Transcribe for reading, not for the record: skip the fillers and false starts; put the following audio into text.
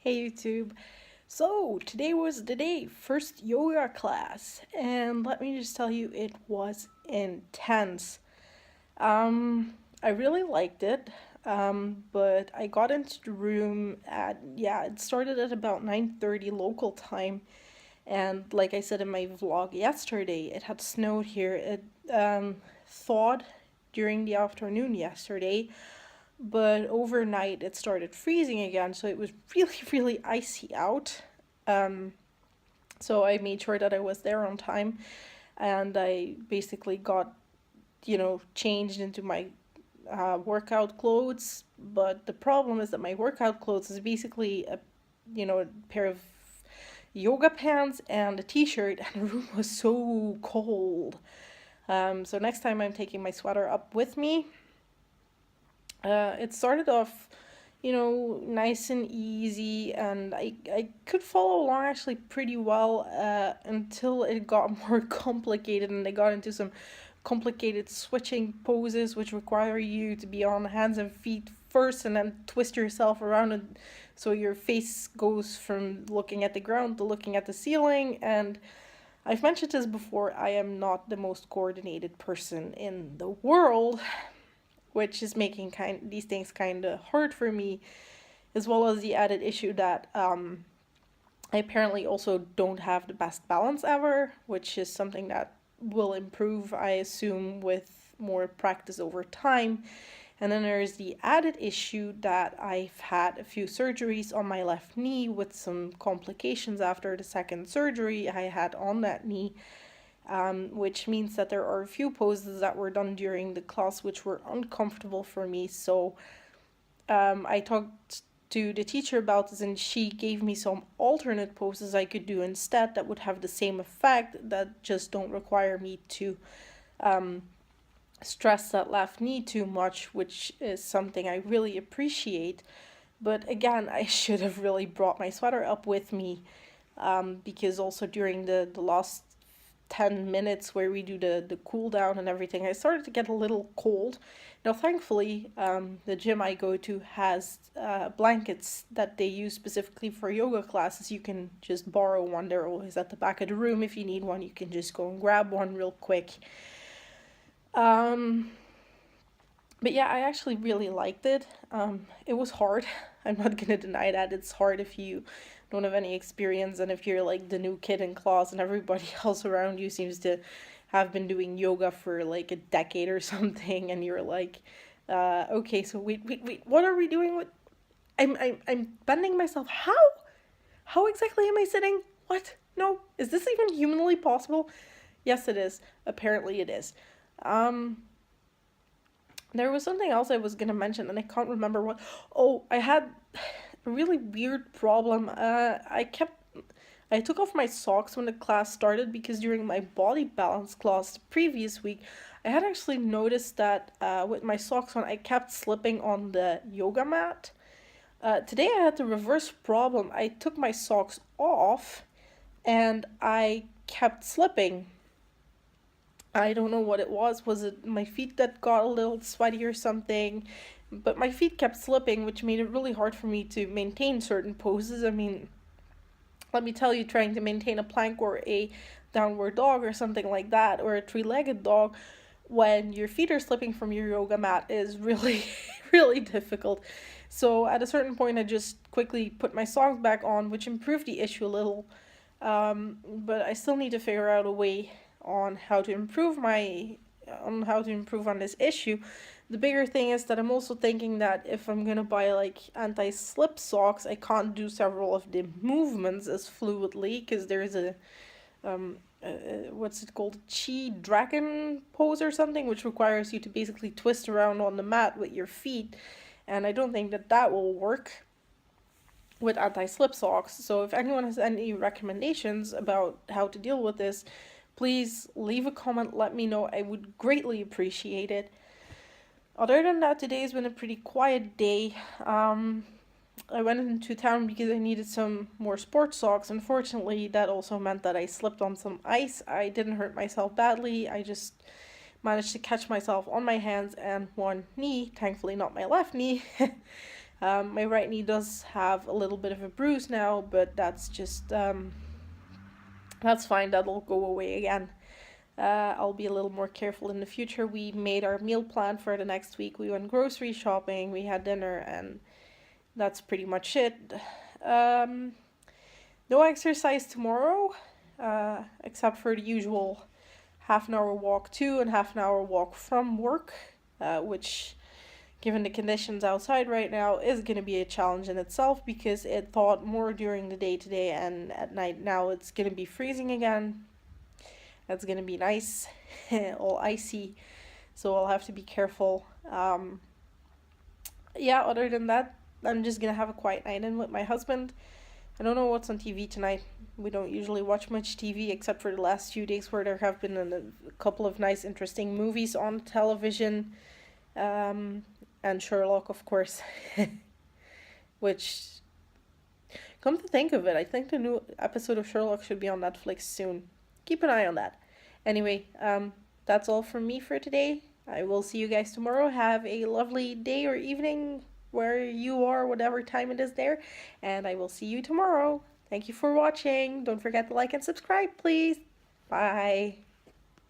Hey YouTube. So today was the day, first yoga class, and let me just tell you, it was intense. I really liked it, but I got into the room it started at about 9:30 local time, and like I said in my vlog yesterday, it had snowed here. It thawed during the afternoon yesterday, but overnight it started freezing again, so it was really, really icy out. Um, so I made sure that I was there on time, and I basically got, changed into my workout clothes. But the problem is that my workout clothes is basically a pair of yoga pants and a t-shirt, and the room was so cold. So next time I'm taking my sweater up with me. It started off, nice and easy, and I could follow along actually pretty well until it got more complicated and they got into some complicated switching poses which require you to be on hands and feet first and then twist yourself around, and so your face goes from looking at the ground to looking at the ceiling. And I've mentioned this before, I am not the most coordinated person in the world, which is making these things kind of hard for me, as well as the added issue that I apparently also don't have the best balance ever, which is something that will improve, I assume, with more practice over time. And then there's the added issue that I've had a few surgeries on my left knee with some complications after the second surgery I had on that knee, which means that there are a few poses that were done during the class which were uncomfortable for me. So I talked to the teacher about this, and she gave me some alternate poses I could do instead that would have the same effect, that just don't require me to stress that left knee too much, which is something I really appreciate. But again, I should have really brought my sweater up with me, because also during the last 10 minutes where we do the cool down and everything, I started to get a little cold. Now, thankfully, the gym I go to has blankets that they use specifically for yoga classes. You can just borrow one, they're always at the back of the room. If you need one, you can just go and grab one real quick. Um, but yeah, I actually really liked it. It was hard. I'm not gonna deny that. It's hard if you don't have any experience and if you're like the new kid in class and everybody else around you seems to have been doing yoga for like a decade or something, and you're like, okay, so wait, what are we doing with. I'm bending myself. How? How exactly am I sitting? What? No. Is this even humanly possible? Yes, it is. Apparently it is. Um, there was something else I was gonna mention, and I can't remember what. Oh, I had a really weird problem. I took off my socks when the class started because during my body balance class the previous week, I had actually noticed that with my socks on, I kept slipping on the yoga mat. Today I had the reverse problem. I took my socks off and I kept slipping. I don't know what it was. Was it my feet that got a little sweaty or something? But my feet kept slipping, which made it really hard for me to maintain certain poses. I mean, let me tell you, trying to maintain a plank or a downward dog or something like that, or a three-legged dog, when your feet are slipping from your yoga mat is really, really difficult. So at a certain point, I just quickly put my socks back on, which improved the issue a little. But I still need to figure out a way on how to improve on this issue. The bigger thing is that I'm also thinking that if I'm gonna buy like anti-slip socks, I can't do several of the movements as fluidly because there's a what's it called, chi dragon pose or something, which requires you to basically twist around on the mat with your feet, and I don't think that that will work with anti-slip socks. So if anyone has any recommendations about how to deal with this, please leave a comment, let me know. I would greatly appreciate it. Other than that, today's been a pretty quiet day. I went into town because I needed some more sports socks. Unfortunately, that also meant that I slipped on some ice. I didn't hurt myself badly. I just managed to catch myself on my hands and one knee, thankfully not my left knee. My right knee does have a little bit of a bruise now, but that's just that's fine. That'll go away again. I'll be a little more careful in the future. We made our meal plan for the next week. We went grocery shopping, we had dinner, and that's pretty much it. Um, no exercise tomorrow, except for the usual half an hour walk to and half an hour walk from work, which, given the conditions outside right now, is going to be a challenge in itself because it thawed more during the day today, and at night now it's going to be freezing again. That's going to be nice, all icy, so I'll have to be careful. Yeah, other than that, I'm just going to have a quiet night in with my husband. I don't know what's on TV tonight. We don't usually watch much TV except for the last few days where there have been a couple of nice, interesting movies on television. Um, and Sherlock, of course. Which, come to think of it, I think the new episode of Sherlock should be on Netflix soon. Keep an eye on that. Anyway, that's all from me for today. I will see you guys tomorrow. Have a lovely day or evening where you are, whatever time it is there. And I will see you tomorrow. Thank you for watching. Don't forget to like and subscribe, please. Bye.